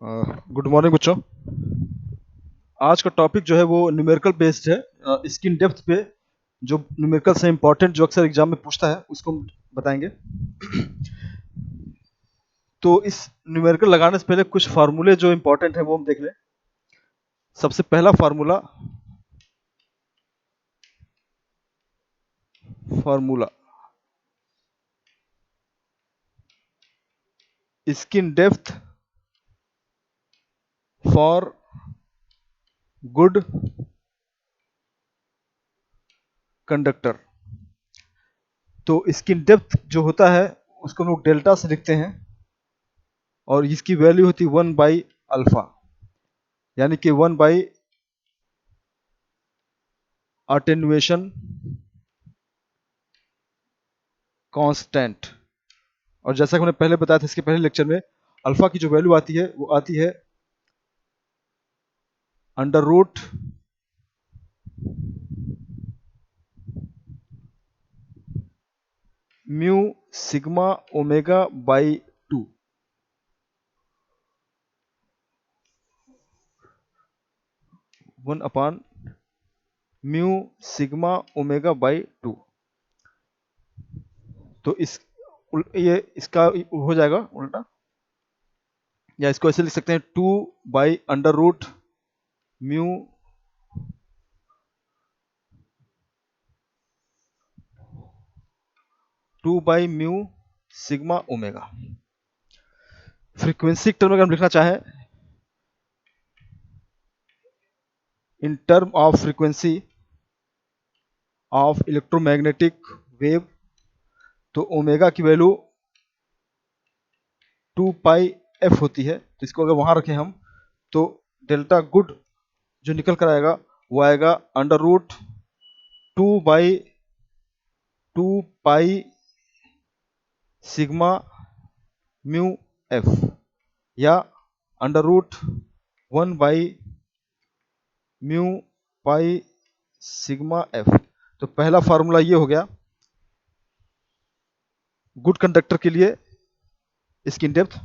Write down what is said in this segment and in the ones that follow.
Good morning बच्चों। आज का टॉपिक जो है वो न्यूमेरिकल बेस्ड है। स्किन डेप्थ पे जो न्यूमेरिकल से इम्पोर्टेंट जो अक्सर एग्जाम में पूछता है उसको हम बताएंगे। तो इस न्यूमेरिकल लगाने से पहले कुछ फार्मूले जो इम्पोर्टेंट है वो हम देख लें। सबसे पहला formula skin depth for good conductor. तो स्किन डेप्थ जो होता है उसको हम लोग डेल्टा से लिखते हैं और इसकी वैल्यू होती है 1/अल्फा, यानी कि 1 अटेन्युएशन कांस्टेंट। और जैसा कि मैंने पहले बताया था इसके पहले लेक्चर में, अल्फा की जो वैल्यू आती है वो आती है under root mu sigma omega by 2। 1 mu sigma omega by 2। तो ये इसका हो जाएगा उल्टा, या इसको ऐसे लिख सकते हैं 2/अंडर root mu sigma omega. Frequency term अगर हम लिखना चाहें, in term of frequency of electromagnetic wave, तो ओमेगा की वैल्यू 2πf होती है। तो इसको अगर वहां रखें हम, तो डेल्टा गुड जो निकल कर आएगा वो आएगा under root 2/2 sigma mu F, या अंडर रूट 1/म्यू पाई सिग्मा एफ। तो पहला फार्मूला ये हो गया गुड कंडक्टर के लिए skin depth.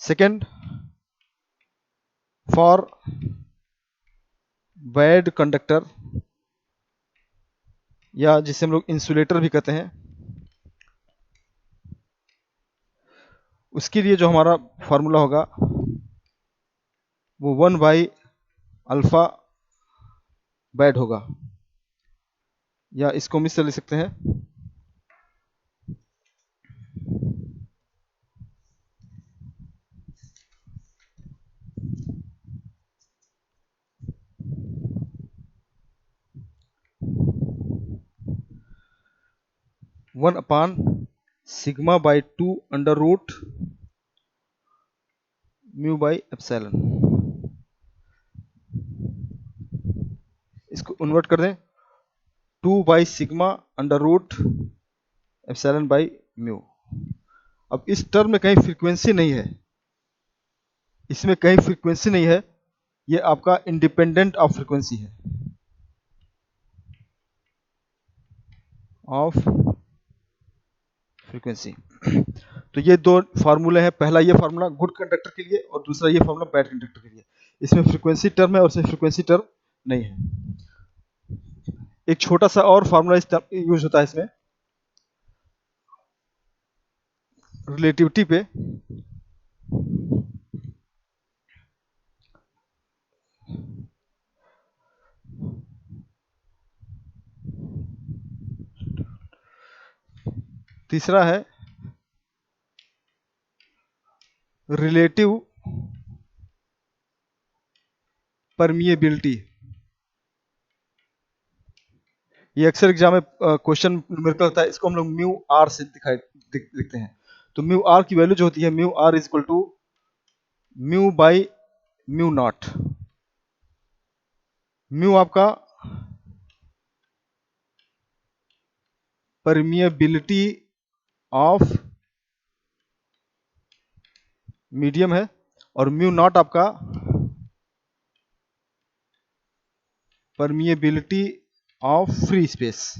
Second, for bad conductor, या जिसे हम लोग इंसुलेटर भी कहते हैं, उसके लिए जो हमारा फार्मूला होगा वो 1/अल्फा बैड होगा, या इसको हम इससे लिख सकते हैं 1/सिग्मा/2 अंडर रूट म्यू/एप्सिलॉन। इसको कन्वर्ट कर दें 2/सिग्मा under root epsilon by mu. अब इस टर्म में कहीं फ्रीक्वेंसी नहीं है, इसमें कहीं फ्रीक्वेंसी नहीं है, ये आपका इंडिपेंडेंट ऑफ फ्रीक्वेंसी है, ऑफ फ्रीक्वेंसी। तो ये दो फार्मूले हैं, पहला ये फार्मूला गुड कंडक्टर के लिए और दूसरा ये फार्मूला बैड कंडक्टर के लिए। इसमें फ्रीक्वेंसी टर्म है और इसमें फ्रीक्वेंसी टर्म नहीं है। एक छोटा सा और फार्मूला यूज होता है इसमें रिलेटिविटी पे। तीसरा है रिलेटिव परमिएबिलिटी। ये अक्सर एग्जाम में क्वेश्चन न्यूमेरिकल होता है, इसको हम लोग म्यू आर से लिखते हैं। तो म्यू आर की वैल्यू जो होती है mu R is equal to mu by mu not. Mu आपका परमिएबिलिटी ऑफ मीडियम है और म्यू नॉट आपका परमिएबिलिटी ऑफ फ्री स्पेस।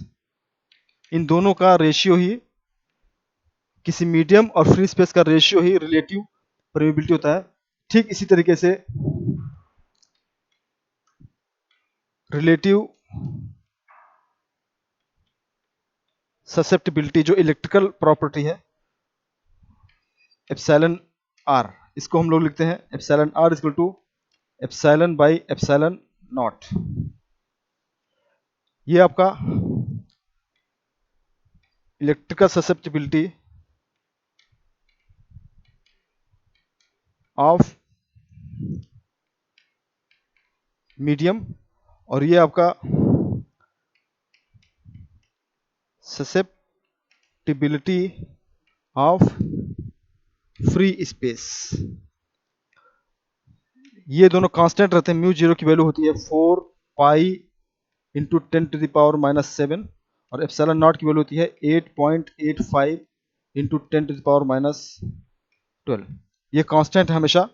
इन दोनों का रेशियो ही, किसी मीडियम और फ्री स्पेस का रेशियो ही रिलेटिव परमिएबिलिटी होता है। ठीक इसी तरीके से रिलेटिव ससेप्टिबिलिटी जो इलेक्ट्रिकल प्रॉपर्टी है एप्सिलॉन आर, इसको हम लोग लिखते हैं epsilon R equal to epsilon by epsilon not. ये आपका इलेक्ट्रिकल ससेप्टिबिलिटी ऑफ मीडियम, और ये आपका ससेप्टिबिलिटी ऑफ फ्री स्पेस। ये दोनों कांस्टेंट रहते हैं। म्यू जीरो की वैल्यू होती है 4 पाई इंटू 10⁻⁻⁷ और एप्सिलॉन नॉट की वैल्यू होती है 8.85 इंटू 10⁻⁻12। ये कांस्टेंट है हमेशा।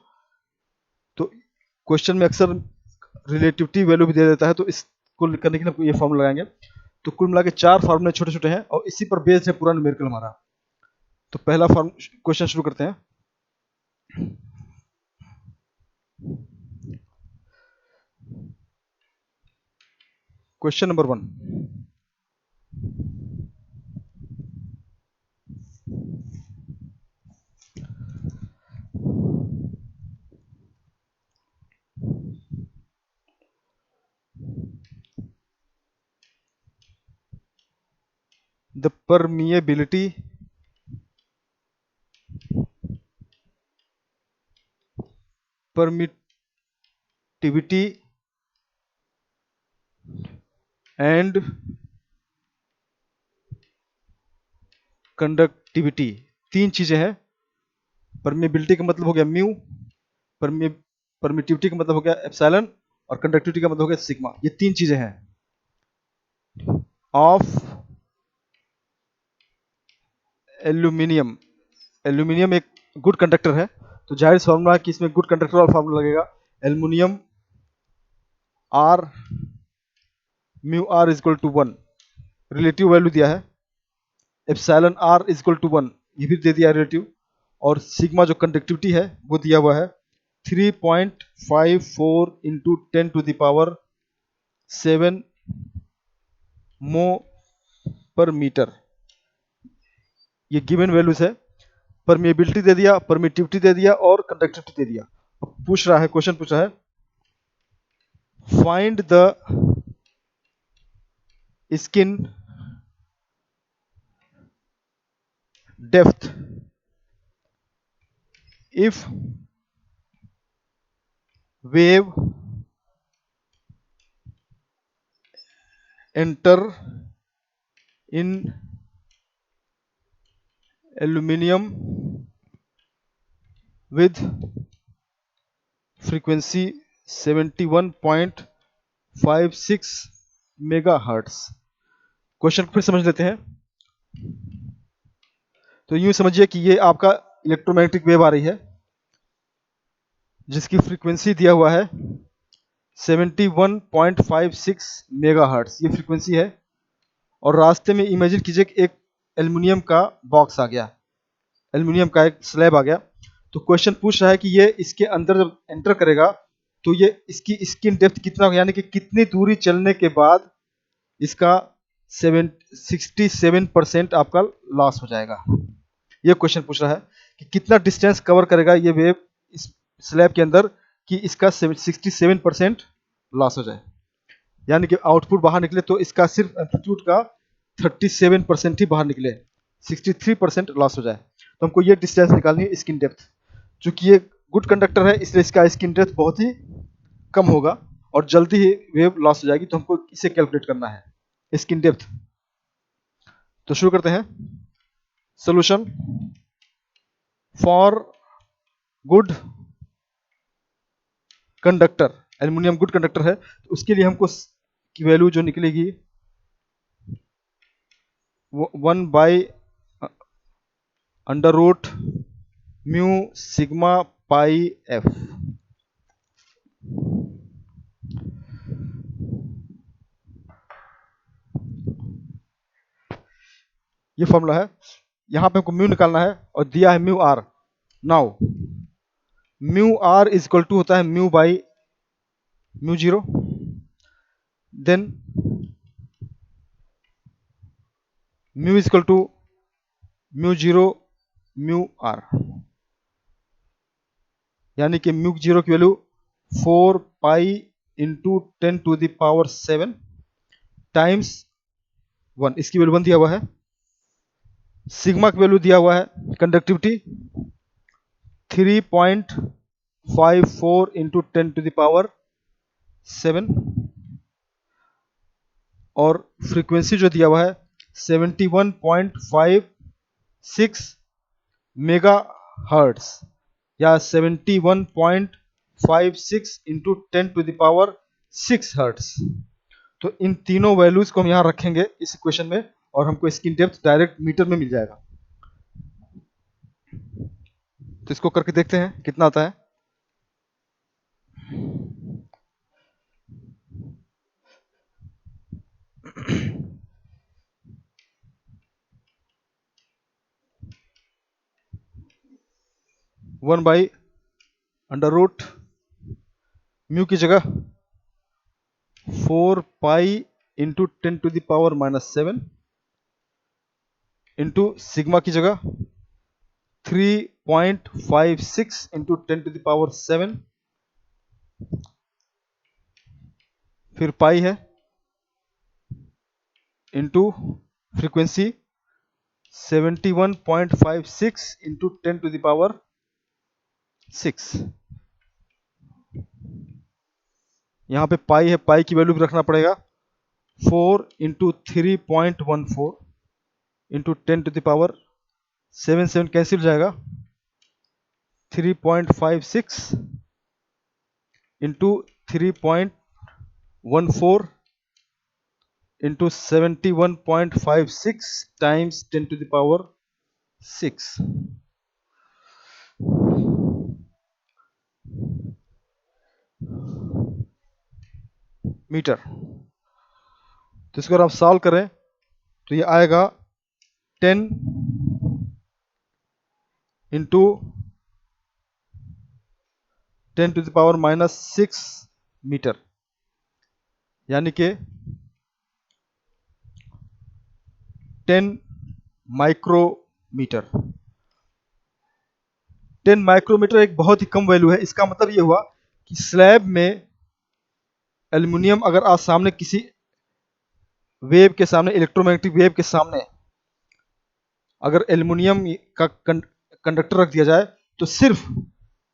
तो क्वेश्चन में अक्सर रिलेटिविटी वैल्यू भी दे देता है, तो इसको करने के लिए ये फॉर्मूला लगाएंगे। तो कुल मिला के 4 फार्मूले छोटे छोटे हैं और इसी पर बेस्ड है पूरा न्यूमेरिकल हमारा। तो पहला क्वेश्चन शुरू करते हैं। Question number 1, the permeability permittivity and conductivity, 3 चीजें हैं। परमेबिलिटी का मतलब हो गया म्यू, परमिटिविटी का मतलब हो गया एप्सिलॉन और कंडक्टिविटी का मतलब हो गया सिग्मा। ये 3 चीजें हैं। ऑफ एल्यूमिनियम, एल्यूमिनियम एक गुड कंडक्टर है, तो जाहिर फॉर्मूला है कि इसमें गुड कंडक्टर वाला फॉर्मूला लगेगा। Aluminium R mu R is equal to 1, relative value दिया है। Epsilon R is equal to 1, ये भी दे दिया रिलेटिव। और सिग्मा जो कंडक्टिविटी है वो दिया हुआ है 3.54 इंटू 10⁻⁷ मो पर मीटर। ये गिवन वैल्यूज है। परमेबिलिटी दे दिया, परमिटिविटी दे दिया और कंडक्टिविटी दे दिया। अब पूछ रहा है, क्वेश्चन पूछ रहा है find the skin depth if wave enter in aluminium with frequency 71.56 megahertz. Question को फिर समझ लेते हैं। तो यूं समझिए कि ये आपका इलेक्ट्रोमैग्नेटिक वेव आ रही है जिसकी फ्रीक्वेंसी दिया हुआ है 71.56 मेगाहर्ट्ज, ये फ्रीक्वेंसी है। और रास्ते में इमेजिन कीजिए कि एक एल्युमिनियम का बॉक्स आ गया, एल्युमिनियम का एक स्लैब आ गया। तो क्वेश्चन पूछ रहा है कि ये इसके अंदर जब एंटर करेगा तो ये इसकी स्किन डेप्थ कितना होगा, यानी कि कितनी दूरी चलने के बाद इसका 67% आपका लॉस हो जाएगा। ये क्वेश्चन पूछ रहा है कि कितना डिस्टेंस कवर करेगा ये वेव इस स्लैब के अंदर कि इसका 67% लॉस हो जाए, यानी कि आउटपुट बाहर निकले तो इसका सिर्फ एम्पलीट्यूड का 37% ही बाहर निकले, 63% लॉस हो जाए। तो हमको ये डिस्टेंस निकालनी है स्किन डेप्थ। चूंकि ये गुड कंडक्टर है इसलिए इसका स्किन डेप्थ बहुत ही कम होगा और जल्दी ही वेव लॉस हो जाएगी, तो हमको इसे कैलकुलेट करना है स्किन डेप्थ। तो शुरू करते हैं। Solution for good conductor, aluminium good conductor है तो उसके लिए हमको की वैल्यू जो निकलेगी 1/√μ सिग्मा पाई एफ। ये फॉर्मूला है। यहां पे हमको म्यू निकालना है और दिया है mu R. Now mu R is equal to होता है mu by mu zero, then mu is equal to mu zero mu R, यानी कि म्यू जीरो की वैल्यू 4 पाई इंटू 10⁻⁷ टाइम्स 1, इसकी वैल्यू 1 दिया हुआ है। सिग्मा की वैल्यू दिया हुआ है कंडक्टिविटी 3.54 इंटू 10⁻⁷, और फ्रीक्वेंसी जो दिया हुआ है 71.56 मेगा हर्ट्स, या 71.56 इंटू 10⁻⁶ हर्ट्स। तो इन तीनों वैल्यूज को हम यहां रखेंगे इस इक्वेशन में, और हमको इसकी डेप्थ डायरेक्ट मीटर में मिल जाएगा। तो इसको करके देखते हैं कितना आता है। One by under root mu की जगह 4 पाई इंटू 10⁻⁻⁷ इंटू सिग्मा की जगह 3.56 इंटू 10⁻⁷, फिर पाई है, इंटू फ्रीक्वेंसी 71.56 इंटू 10⁻⁶। यहाँ पे पाई है, पाई की वैल्यू भी रखना पड़ेगा 4 इंटू 3.14 इंटू 10⁻⁷, कैंसिल हो जाएगा, 3.56 इंटू 3.14 इंटू 71.56 टाइम्स 10⁻⁶ मीटर। तो इसको अगर आप सॉल्व करें तो ये आएगा 10 इंटू 10⁻⁻⁶ मीटर, यानी कि 10 माइक्रोमीटर। 10 माइक्रोमीटर एक बहुत ही कम वैल्यू है। इसका मतलब ये हुआ कि स्लैब में एल्युमिनियम अगर आप सामने किसी वेव के सामने, इलेक्ट्रोमैग्नेटिक वेव के सामने अगर एल्युमिनियम का कंडक्टर रख दिया जाए तो सिर्फ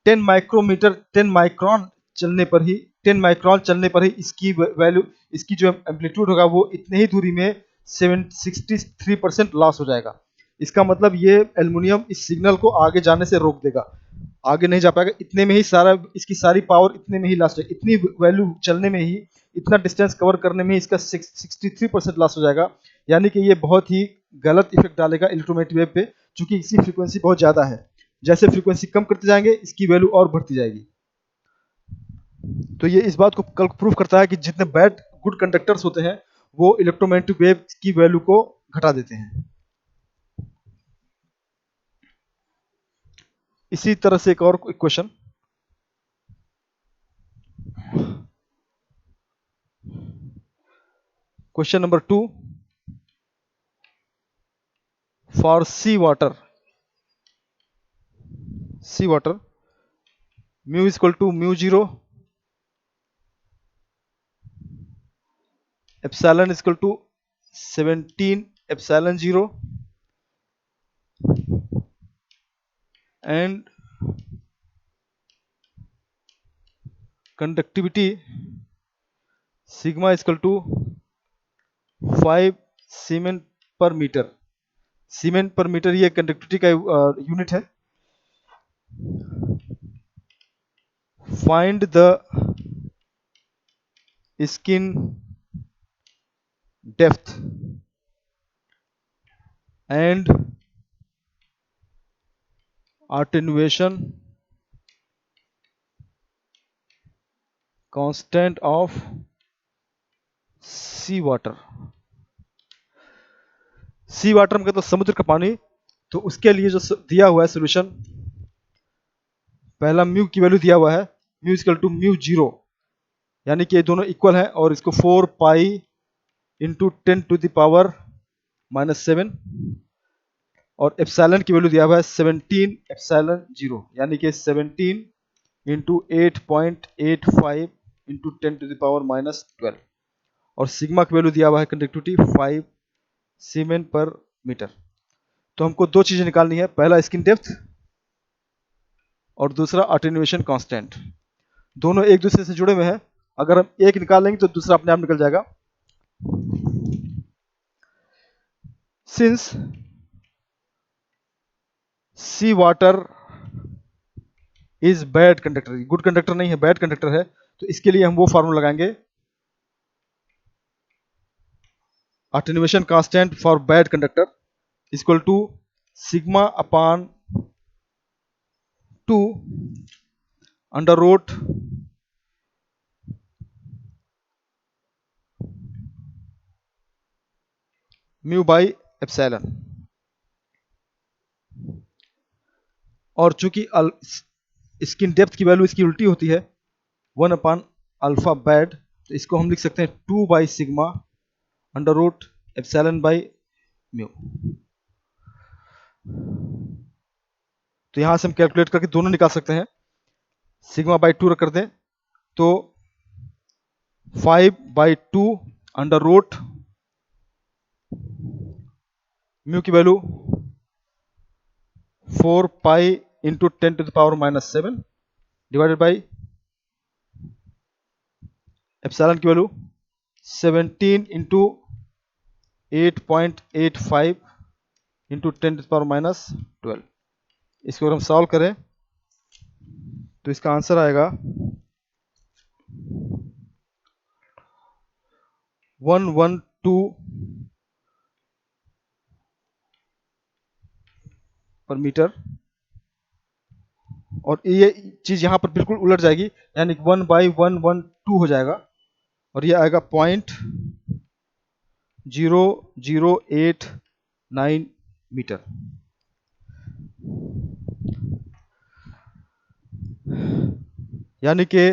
10 माइक्रोमीटर 10 माइक्रॉन चलने पर ही 10 माइक्रॉन चलने पर ही इसकी वैल्यू, इसकी जो एम्पलीट्यूड होगा वो इतने ही दूरी में 63% लॉस हो जाएगा। इसका मतलब ये एल्युमिनियम इस सिग्नल को आगे जाने से रोक देगा, आगे नहीं जा पाएगा। इतने में ही सारा, इसकी सारी पावर इतने में ही लॉस हो जाएगी, इतनी वैल्यू चलने में ही, इतना डिस्टेंस कवर करने में ही इसका 63% लॉस हो जाएगा। यानी कि ये बहुत ही गलत इफेक्ट डालेगा इलेक्ट्रोमैग्नेटिक वेव पे, क्योंकि इसकी फ्रीक्वेंसी बहुत ज़्यादा है। जैसे फ्रीक्वेंसी कम करते जाएंगे इसकी वैल्यू और बढ़ती जाएगी। तो ये इस बात को कल प्रूव करता है कि जितने बैड गुड कंडक्टर्स होते हैं वो इलेक्ट्रोमैग्नेटिक वेव की वैल्यू को घटा देते हैं। इसी तरह से एक और question, question number 2 for sea water mu is equal to mu zero epsilon is equal to 17 epsilon zero and conductivity sigma is equal to 5 siemens per metre. Siemens per metre ये कंडक्टिविटी का unit है। Find the skin depth and attenuation constant of sea water. Sea water मतलब समुद्र का पानी। तो उसके लिए जो दिया हुआ है सोल्यूशन पहला म्यू की वैल्यू दिया हुआ है, mu equal to mu zero, यानी कि ये दोनों इक्वल है, और इसको 4 pi into 10 to the power -7, और एप्सिलॉन की वैल्यू दिया हुआ है 17 एप्सिलॉन जीरो, यानी कि 17 into 8.85 into 10 to the power -12, और सिग्मा की वैल्यू दिया हुआ है कंडक्टिविटी 5 सीमेन पर मीटर। तो हमको दो चीजें निकालनी है, पहला स्किन डेप्थ और दूसरा अटेन्यूएशन कांस्टेंट। दोनों एक दूसरे से जुड़े हुए हैं, अगर हम एक निकाल लेंगे तो दूसरा अपने आप निकल जाएगा। Since sea water is bad conductor, good conductor नहीं है, बैड कंडक्टर है, तो इसके लिए हम वो फार्मूला लगाएंगे, attenuation constant for bad conductor equal to sigma upon 2 under root mu by epsilon. और चूंकि स्किन डेप्थ की वैल्यू इसकी उल्टी होती है 1 अपॉन अल्फा बैड, तो इसको हम लिख सकते हैं 2 by sigma under root epsilon by mu. तो यहां से हम कैलकुलेट करके दोनों निकाल सकते हैं, सिग्मा बाई 2 रख कर दें तो 5/2 अंडर रूट म्यू की value 4 pi into 10 to the power -7 divided by epsilon की value 17 into 8.85 into 10 to the power -12। इसको अगर हम सॉल्व करें तो इसका आंसर आएगा 112 पर मीटर, और ये चीज यहां पर बिल्कुल उलट जाएगी, यानी 1/112 हो जाएगा, और ये आएगा 0.0089 मीटर। यानी कि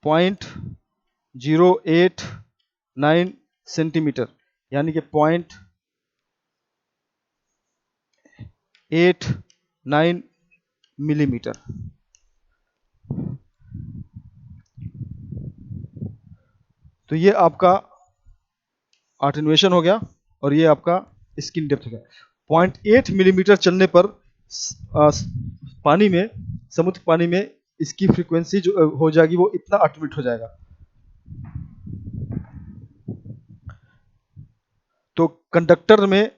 0.089 सेंटीमीटर, यानी कि 0.89 मिलीमीटर। तो ये आपका अटेन्यूएशन हो गया, और ये आपका स्किन डेप्थ हो गया। 0.8 मिलीमीटर चलने पर पानी में, समुद्र पानी में इसकी फ्रीक्वेंसी जो हो जाएगी वो इतना अटेन्यूएट हो जाएगा। तो कंडक्टर में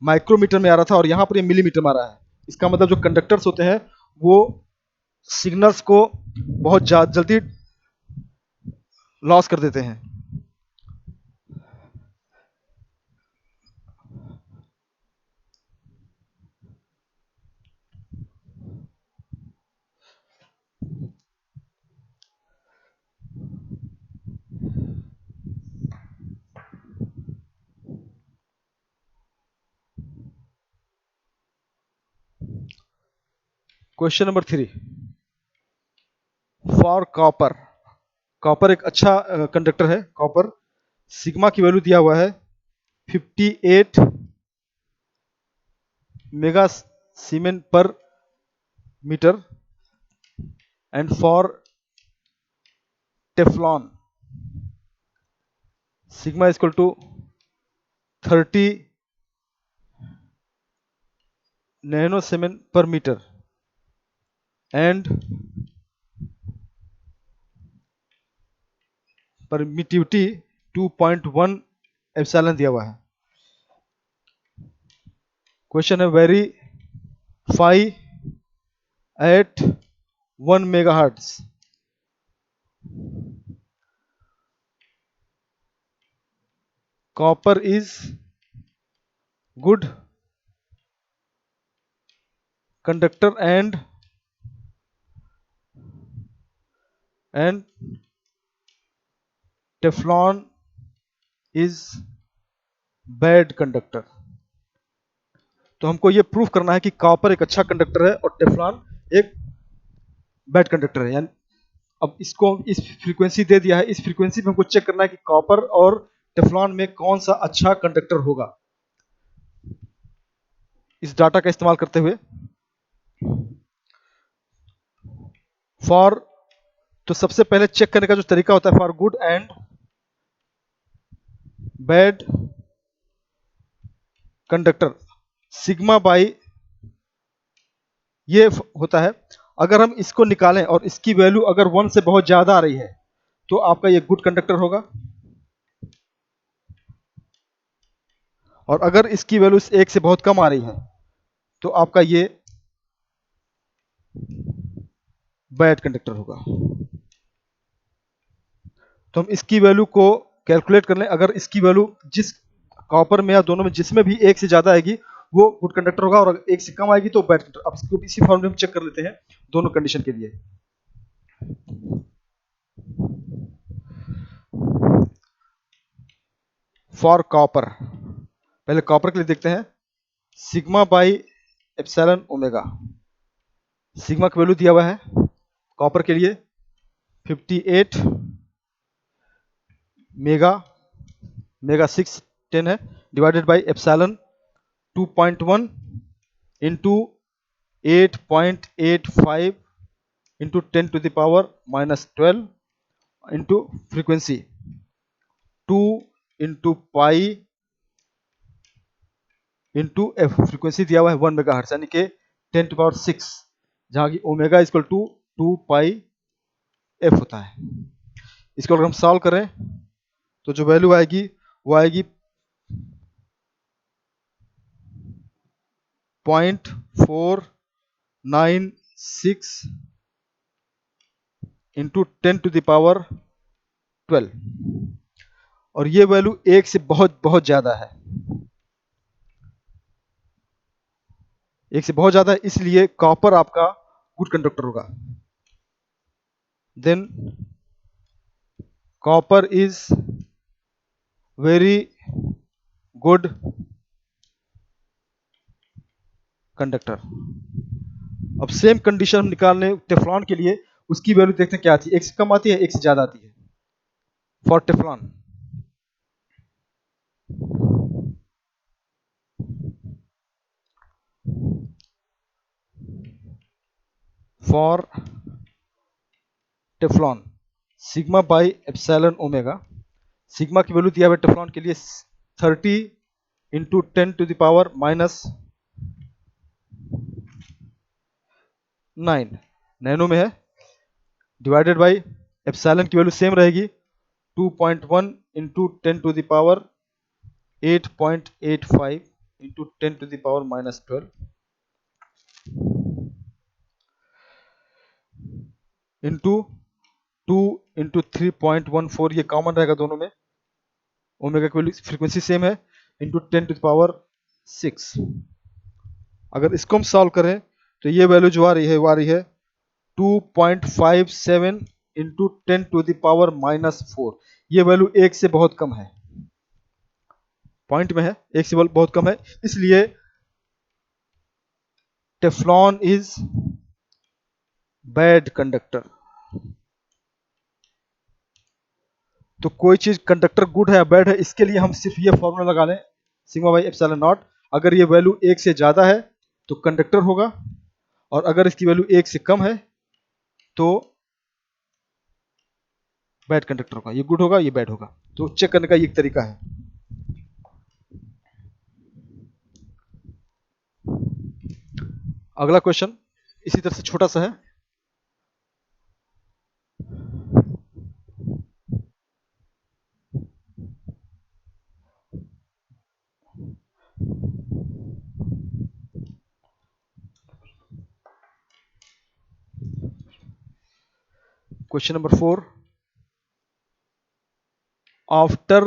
माइक्रोमीटर में आ रहा था और यहां पर ये मिलीमीटर में आ रहा है। इसका मतलब जो कंडक्टर्स होते हैं वो सिग्नल्स को बहुत जल्दी लॉस कर देते हैं। Question number 3, for copper. Copper एक अच्छा कंडक्टर है। कॉपर सिग्मा की वैल्यू दिया हुआ है 58 mega siemens per metre, and for Teflon sigma equal to 30 nano siemens per metre, and permittivity 2.1 epsilon दिया हुआ है। क्वेश्चन है verify at 1 megahertz. Copper is good conductor and Teflon is bad conductor. तो हमको ये proof करना है कि कॉपर एक अच्छा कंडक्टर है और टेफ्लॉन एक बैड कंडक्टर है। यानी अब इसको इस फ्रीक्वेंसी दे दिया है, इस फ्रीक्वेंसी पे हमको चेक करना है कि कॉपर और टेफ्लॉन में कौन सा अच्छा कंडक्टर होगा। इस डाटा का इस्तेमाल करते हुए फॉर, तो सबसे पहले चेक करने का जो तरीका होता है, for good and bad conductor sigma by ये होता है। अगर हम इसको निकालें और इसकी वैल्यू अगर 1 से बहुत ज्यादा आ रही है तो आपका ये गुड कंडक्टर होगा, और अगर इसकी वैल्यू 1 से बहुत कम आ रही है तो आपका ये बैड कंडक्टर होगा। तो हम इसकी वैल्यू को कैलकुलेट कर लें। अगर इसकी वैल्यू जिस कॉपर में या दोनों में जिसमें भी 1 से ज्यादा आएगी वो गुड कंडक्टर होगा, और अगर 1 से कम आएगी तो बैड कंडक्टर। अब इसको इसी फॉर्मूले में चेक कर लेते हैं दोनों कंडीशन के लिए। फॉर कॉपर, पहले कॉपर के लिए देखते हैं, sigma by epsilon omega. Sigma का वैल्यू दिया हुआ है कॉपर के लिए 58 मेगा मेगा 610 है, divided by epsilon 2.1 into 8.85 into 10 to the power -12 into frequency 2 into pi into F. Frequency दिया हुआ है 1 मेगा हर्ट्ज, यानी कि 10 टू पावर 6, जहां की omega equal to 2 pi F होता है। इसको अगर हम सॉल्व करें तो जो वैल्यू आएगी वो आएगी 0.496 इंटू 10 टू द पावर 12, और ये वैल्यू 1 से बहुत बहुत ज्यादा है। 1 से बहुत ज्यादा है, इसलिए कॉपर आपका गुड कंडक्टर होगा। Than copper is very good conductor. अब सेम कंडीशन हम निकालने टेफ्लॉन के लिए, उसकी वैल्यू देखते हैं क्या आती है। 1 से कम आती है, 1 से ज्यादा आती है for Teflon. For Teflon sigma by epsilon omega. Sigma की वैल्यू दिया हुआ है टेफ्लॉन के लिए 30 into 10 to the power -9 nano में है, डिवाइडेड बाई एप्सिलॉन की वैल्यू सेम रहेगी 2.1 into 10 to the power 8.85 into 10 to the power -12 into 2 into 3.14, ये कॉमन रहेगा दोनों में, ओमेगा की वैल्यू फ्रीक्वेंसी सेम है, इंटू 10 टू द पावर 6। अगर इसको हम सॉल्व करें तो ये वैल्यू जो आ रही है वो आ रही है 2.57 इंटू 10 टू द पावर -4। ये वैल्यू 1 से बहुत कम है, पॉइंट में है, 1 से बहुत कम है, इसलिए टेफ्लॉन इज बैड कंडक्टर। तो कोई चीज कंडक्टर गुड है या बैड है, इसके लिए हम सिर्फ ये फॉर्मूला लगा लें, सिग्मा बाई एप्सिलॉन नॉट। अगर ये वैल्यू 1 से ज्यादा है तो कंडक्टर होगा, और अगर इसकी वैल्यू 1 से कम है तो बैड कंडक्टर होगा। ये गुड होगा, ये बैड होगा। तो चेक करने का ये एक तरीका है। अगला क्वेश्चन इसी तरह से छोटा सा है। Question number 4, after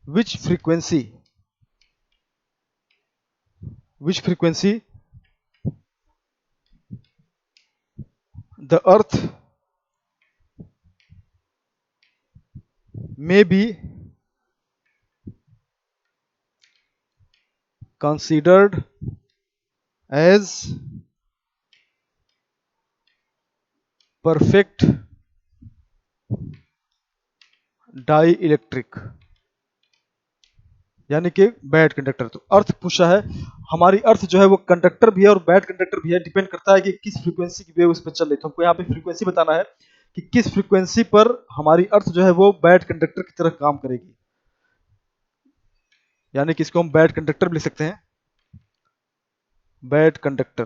which frequency the earth may be considered as perfect dielectric, यानी कि बैड कंडक्टर। तो अर्थ पूछा है, हमारी अर्थ जो है वो कंडक्टर भी है और बैड कंडक्टर भी है, डिपेंड करता है कि किस फ्रीक्वेंसी की वेव उस पर चल रही है। तो हमको यहाँ पे फ्रीक्वेंसी बताना है कि किस फ्रीक्वेंसी पर हमारी अर्थ जो है वो बैड कंडक्टर की तरह काम करेगी, यानी कि इसको हम बैड कंडक्टर भी लिख सकते हैं, बैड कंडक्टर।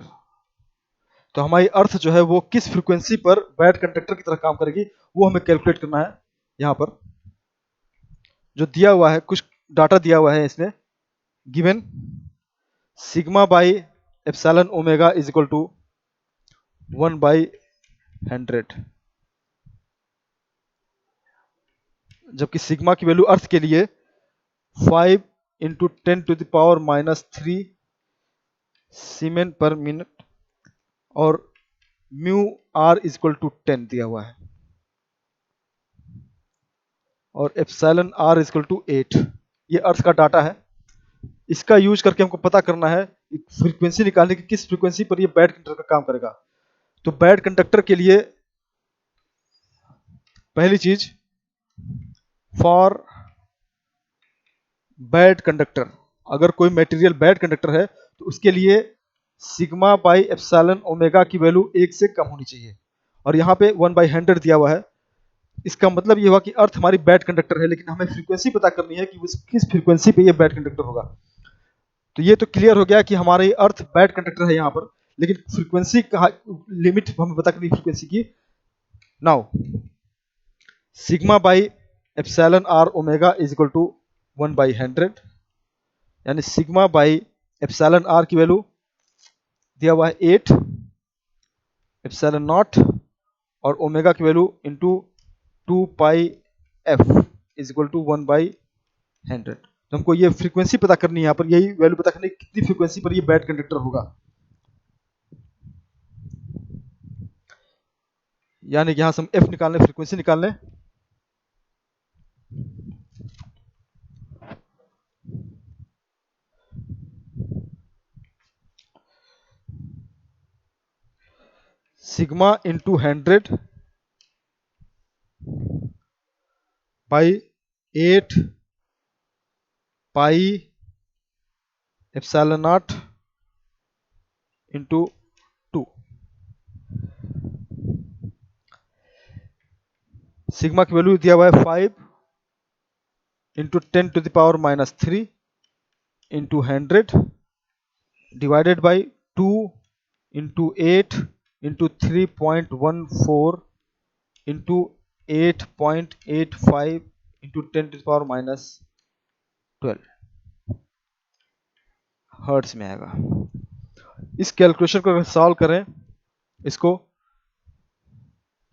तो हमारी अर्थ जो है वो किस फ्रीक्वेंसी पर बैड कंडक्टर की तरह काम करेगी वो हमें कैलकुलेट करना है। यहाँ पर जो दिया हुआ है, कुछ डाटा दिया हुआ है इसमें, given sigma by epsilon omega is equal to 1/100, जबकि सिग्मा की वैल्यू अर्थ के लिए 5 इंटू 10⁻³ सीमेन पर मिनट और mu R is equal to 10 दिया हुआ है और epsilon R is equal to 8। ये अर्थ का डाटा है, इसका यूज करके हमको पता करना है फ्रीक्वेंसी निकालने की, किस फ्रीक्वेंसी पर ये बैड कंडक्टर का काम करेगा। तो बैड कंडक्टर के लिए पहली चीज, फॉर बैड कंडक्टर, अगर कोई मटेरियल बैड कंडक्टर है तो उसके लिए सिग्मा बाई एप्सिलॉन ओमेगा की वैल्यू 1 से कम होनी चाहिए, और यहाँ पे 1/100 दिया हुआ है। इसका मतलब ये हुआ कि अर्थ हमारी बैड कंडक्टर है, लेकिन हमें फ्रीक्वेंसी पता करनी है कि उस किस फ्रीक्वेंसी पे ये बैड कंडक्टर होगा। तो ये तो क्लियर हो गया कि हमारी अर्थ बैड कंडक्टर है यहाँ पर, लेकिन फ्रीक्वेंसी का लिमिट हमें पता करनी फ्रीक्वेंसी की। Now sigma by epsilon R omega is equal to 1/100, यानी सिग्मा बाई एप्सिलॉन आर की वैल्यू दिया हुआ है 8 एप्सिलॉन नॉट और ओमेगा की value into 2πf is equal to 1/100। तो हमको ये फ्रीक्वेंसी पता करनी है, यहाँ पर यही वैल्यू पता करनी है कितनी फ्रीक्वेंसी पर ये बैड कंडक्टर होगा, यानी कि यहाँ से हम एफ निकालने, फ्रीक्वेंसी निकालने। Sigma into 100 by 8 pi epsilon not into 2। Sigma की वैल्यू दिया हुआ है 5 into 10⁻³ into 100 divided by 2 into 8 into 3.14 into 8.85 into 10⁻12 hertz में आएगा। इस कैलकुलेशन को अगर सॉल्व करें इसको,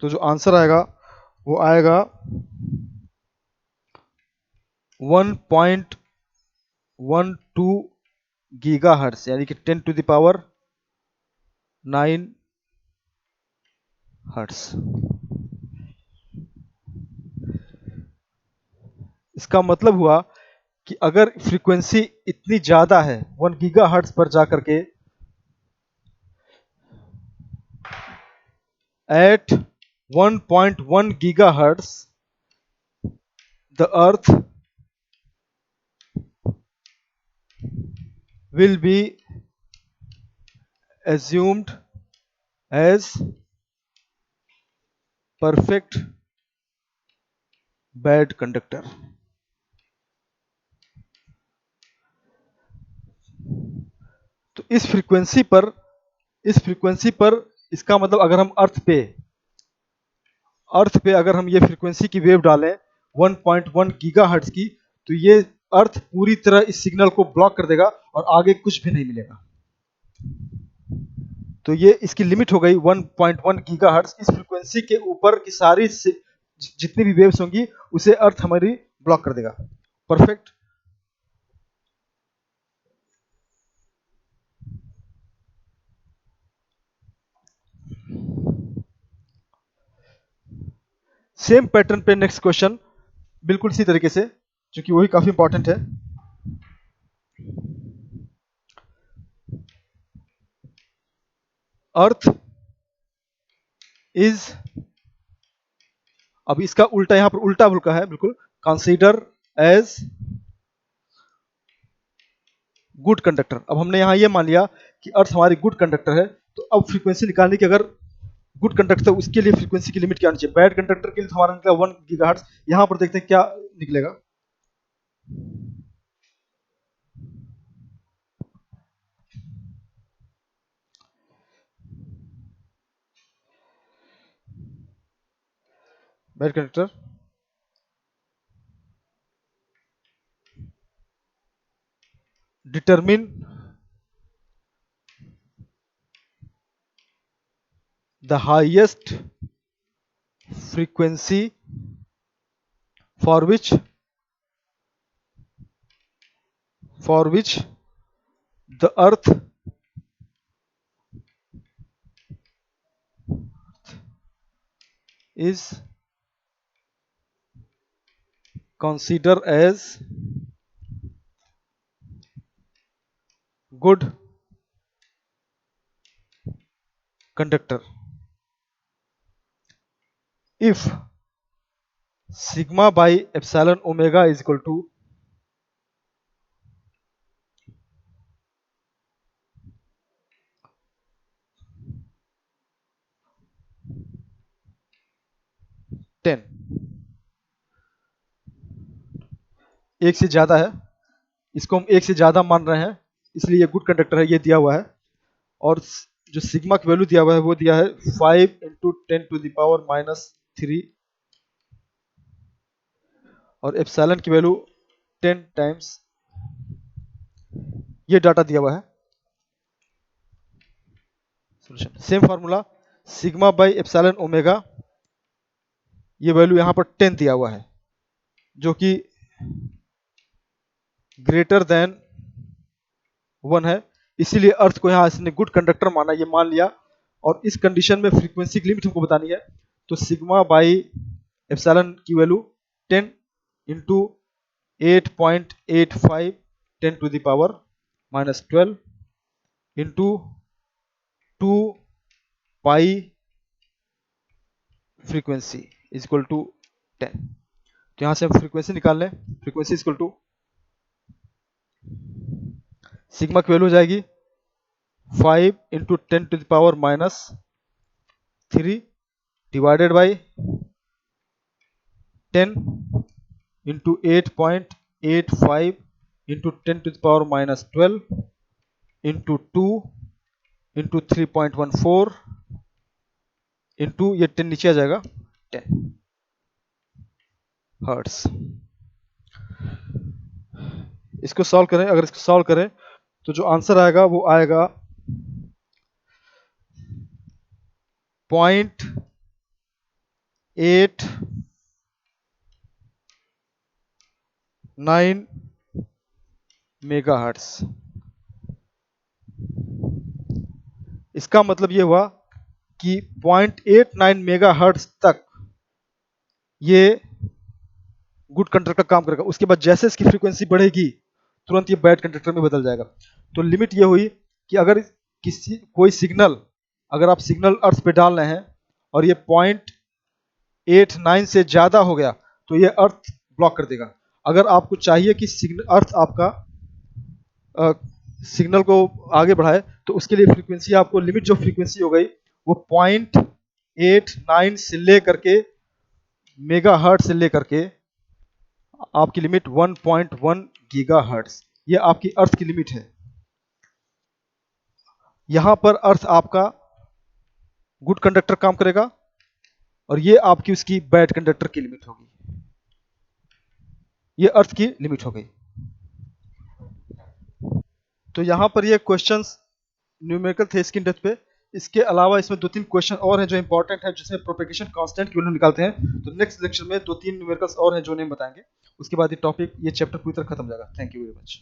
तो जो आंसर आएगा वो आएगा 1.12 गीगा हर्ट्ज, यानी कि 10⁹ हर्ट्ज। इसका मतलब हुआ कि अगर फ्रीक्वेंसी इतनी ज्यादा है 1 गीगा हर्ट्ज पर जाकर के, at 1.1 gigahertz the earth will be assumed as perfect bad conductor। तो इस फ्रीक्वेंसी पर इसका मतलब अगर हम अर्थ पे अगर हम ये फ्रीक्वेंसी की वेव डालें 1.1 गीगाहर्ट्ज की, तो ये अर्थ पूरी तरह इस सिग्नल को ब्लॉक कर देगा और आगे कुछ भी नहीं मिलेगा। तो ये इसकी लिमिट हो गई 1.1 गीगाहर्ट्ज। इस फ्रीक्वेंसी के ऊपर की सारी जितनी भी वेव्स होंगी उसे अर्थ हमारी ब्लॉक कर देगा। परफेक्ट। सेम पैटर्न पे नेक्स्ट क्वेश्चन बिल्कुल इसी तरीके से, क्योंकि वही काफी इंपॉर्टेंट है। अर्थ इज, अब इसका उल्टा यहां पर उल्टा भूलका है बिल्कुल, कंसीडर एज गुड कंडक्टर। अब हमने यहां ये मान लिया कि अर्थ हमारी गुड कंडक्टर है, तो अब फ्रीक्वेंसी निकालने की, अगर गुड कंडक्टर उसके लिए फ्रीक्वेंसी की लिमिट क्या होनी चाहिए? बैड कंडक्टर के लिए तो हमारा निकला 1 गीगाहर्ट्ज। यहां पर देखते हैं क्या निकलेगा। Bad conductor determine the highest frequency for which the earth is considered as good conductor if sigma by epsilon omega is equal to 10, एक से ज्यादा है, इसको हम एक से ज्यादा मान रहे हैं, इसलिए ये गुड कंडक्टर है, ये दिया हुआ है। और जो सिग्मा की वैल्यू दिया हुआ है वो दिया है 5 इंटू 10⁻³ और एप्सिलॉन की वैल्यू 10 टाइम्स, ये डाटा दिया हुआ है। Solution same formula, sigma by epsilon omega, ये वैल्यू यहां पर 10 दिया हुआ है, जो कि ग्रेटर देन 1 है, इसीलिए अर्थ को यहां इसने गुड कंडक्टर माना, ये मान लिया। और इस कंडीशन में फ्रीक्वेंसी की लिमिट हमको बतानी है, तो सिग्मा बाई एप्सिलॉन की value 10 into 8.85 10⁻⁻12 into 2 pi frequency is equal to 10। तो यहां से हम फ्रीक्वेंसी निकाल लें, frequency is equal to sigma की वैल्यू हो जाएगी 5 into 10⁻³ divided by 10 into 8.85 into 10⁻12 into 2 into 3.14 into ये 10 नीचे आ जाएगा 10 हर्ट्स। इसको सॉल्व करें, अगर इसको सॉल्व करें तो जो आंसर आएगा वो आएगा 0.89 मेगाहर्ट्ज। इसका मतलब ये हुआ कि 0.89 मेगाहर्ट्ज तक ये गुड कंडक्टर का काम करेगा। उसके बाद जैसे इसकी फ्रीक्वेंसी बढ़ेगी तुरंत ये बैड कंडक्टर में बदल जाएगा। तो लिमिट ये हुई कि अगर कोई सिग्नल, अगर आप सिग्नल अर्थ पे डाल रहे हैं और ये 0.89 से ज्यादा हो गया तो ये अर्थ ब्लॉक कर देगा। अगर आपको चाहिए कि अर्थ आपका सिग्नल को आगे बढ़ाए तो उसके लिए फ्रीक्वेंसी, आपको लिमिट जो फ्रीक्वेंसी हो गई वो 0.89 से लेकर के मेगाहर्ट्ज से लेकर के आपकी लिमिट 1.1 गीगाहर्ट्ज, ये आपकी अर्थ की लिमिट है। यहां पर अर्थ आपका गुड कंडक्टर काम करेगा और ये आपकी उसकी बैड कंडक्टर की लिमिट होगी। ये अर्थ की लिमिट हो गई। तो यहां पर ये क्वेश्चंस न्यूमेरिकल थे स्क्रीन टच पे। इसके अलावा इसमें 2-3 क्वेश्चन और हैं जो इंपॉर्टेंट है, जिसमें प्रोपेगेशन कांस्टेंट की वैल्यू निकालते हैं। तो नेक्स्ट लेक्चर में 2-3 न्यूमेरिकल्स और हैं जो नहीं बताएंगे। उसके बाद ये टॉपिक, ये चैप्टर पूरी तरह खत्म हो जाएगा। Thank you very much.